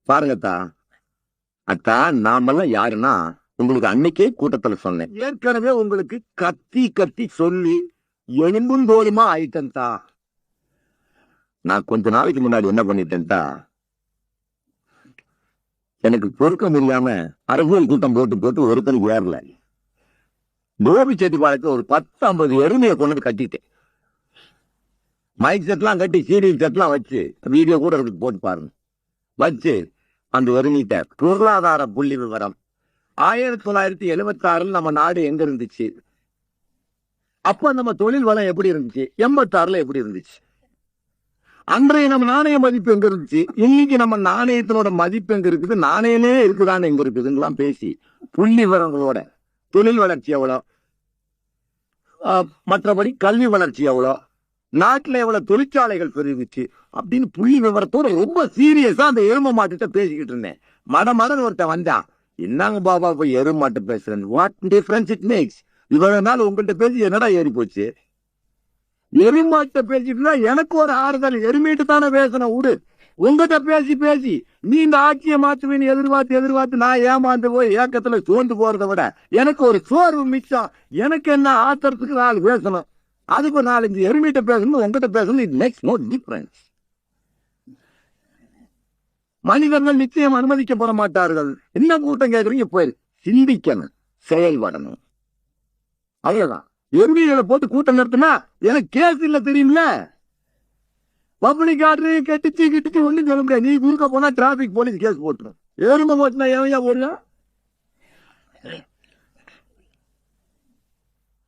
பாருங்கத்தா, அத்தா நாமெல்லாம் யாருன்னா உங்களுக்கு அன்னைக்கே கூட்டத்துல சொன்னேன். ஏற்கனவே உங்களுக்கு கத்தி கத்தி சொல்லி எலும்பும் தோலுமா ஆயிட்டேன்தா. நான் கொஞ்ச நாளைக்கு முன்னாடி என்ன பண்ணிட்டேன்தா, எனக்கு பொருக்கம் இல்லாம அரசியல் கூட்டம் போட்டு போட்டு ஒருத்தனுக்கு ஏறல. கோபி செட்டிப்பாளையத்துல ஒரு 10-50 எருமையை கொண்டு கட்டிட்டேன். மைக் செட்லாம் கட்டி சீரியல் செட்லாம் வச்சு வீடியோ கூட இருக்கு, போட்டு பாருங்க. வச்சு அந்த எருமிட்ட பொருளாதார புள்ளி விவரம் 1976 நம்ம நாடு எங்க இருந்துச்சு, அப்ப நம்ம தொழில் வளம் எப்படி இருந்துச்சு, 86 எப்படி இருந்துச்சு, அன்றைய நம்ம நாணய மதிப்பு எங்க இருந்துச்சு, இன்னைக்கு நம்ம நாணயத்தினோட மதிப்பு எங்க இருக்குது, நாணயமே இருக்குதான்னு எங்க இருக்குதுங்கெல்லாம் பேசி புள்ளி விவரங்களோட தொழில் வளர்ச்சி எவ்வளோ, மற்றபடி கல்வி வளர்ச்சி எவ்வளோ, நாட்டில் எவ்வளவு தொழிற்சாலைகள் பெருகுச்சு அப்படின்னு புள்ளி விவரத்தோட ரொம்ப சீரியஸா அந்த எரும மாட்டுட்ட பேசிக்கிட்டு இருந்தேன். மடமடன் ஒருத்தன் வந்தான், என்னங்க பாபா போய் எரும மாட்டு பேசுறேன், வாட் டிஃபரன்ஸ் இட் மேக்ஸ், இவ்வளவு நாள் உங்கள்கிட்ட பேசி என்னடா ஏறி போச்சு, எருமாட்ட பேசிட்டு எனக்கு ஒரு ஆறுதல், எருமைட்டு தானே பேசணும் விடு, உங்ககிட்ட பேசி பேசி நீ இந்த ஆட்சியை மாற்றுவேன்னு எதிர்பார்த்து நான் ஏமாந்து போய் ஏக்கத்துல சோர்ந்து போறதை விட எனக்கு ஒரு சோர்வு மிச்சம். எனக்கு என்ன ஆத்திரத்துக்கு 4 பேசணும், அதுக்கு ஒரு 4-5 எருமைட்ட பேசணும், உங்ககிட்ட பேசணும், இட் மேக்ஸ் நோ டிஃபரன்ஸ். மனிதர்கள் நிச்சயம் அனுமதிக்கப்பட மாட்டார்கள். என்ன கூட்டம் கேட்கறீங்க, போய் சிந்திக்கணும், செயல்படணும், அவ்வளவுதான். எருமைகளை போட்டு கூட்டம் நிறுத்தினா எனக்கு கேஸ் இல்ல தெரியுமில்ல, பப்ளிக் ஆர்டர் கெட்டுச்சு ஒண்ணும் சொல்ல முடியாது. நீ குறுக்க போனா டிராபிக் போலீஸ் கேஸ் போட்டுரும். எருமை போட்டுனா எவையா போடுறா,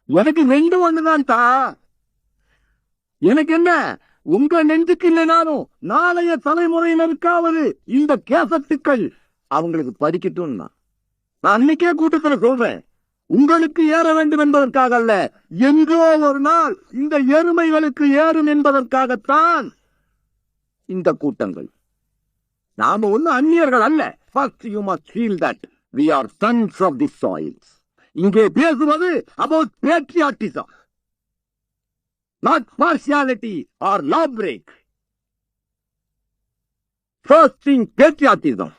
எனக்கு 2 ஒண்ணுதான் தா. எனக்கு என்ன, உங்க நெஞ்சுக்கு இல்லைனாலும் நாளைய தலைமுறையினருக்காவது இந்த கேசட்டுக்கள் அவங்களுக்கு படிக்கட்டும். நான் அன்னைக்கே கூட்டத்துல சொல்றேன், உங்களுக்கு ஏற வேண்டும் என்பதற்காக அல்ல, எங்கோ ஒரு நாள் இந்த எருமைகளுக்கு ஏறும் என்பதற்காகத்தான் இந்த கூட்டங்கள். நாம ஒன்னும் அந்நியர்கள் அல்ல. First you must feel that we are sons of the soils. இங்கே பேசுவது about patriotism, not partiality or law break. First thing, patriotism.